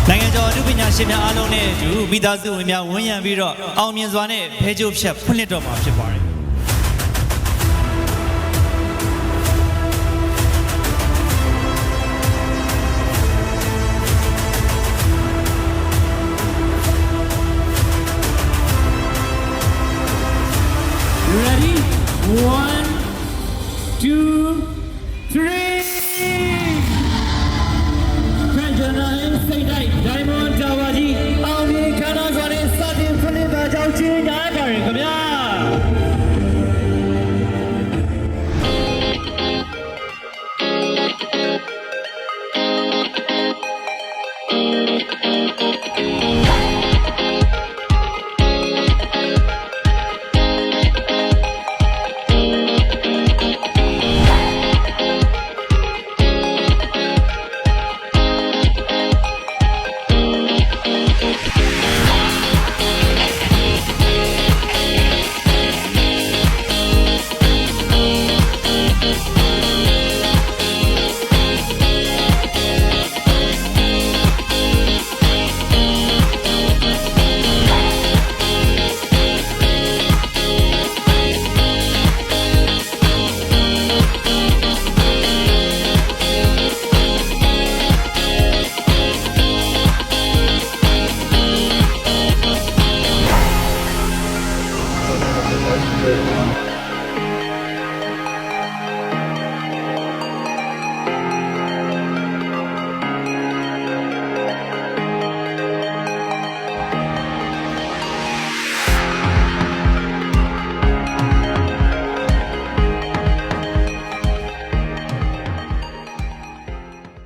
နိုင်ငံကျော်လူပညာရှင်များအားလုံးနဲ့အတူမိသားစုဝင်များဝန်းရံပြီးတော့အောင်မြင်စွာနဲ့ဖဲကြိုးဖြတ်ဖွင့်လှစ်တော့မှာဖြစ်ပါတယ်Ready? 1, 2, 3. Kanjana in Saydai, Diamond Tawaji, Aami Kana Zwane, Satin Philipa Jauchi, Nagari, come here.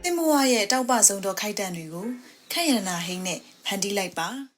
Timuwa ရဲ့တောက်ပဆုံးသောခိုက်တန့်တွေကိုခက်ရနာဟိန်းနဲ့ဖန်တီးလိုက်ပါ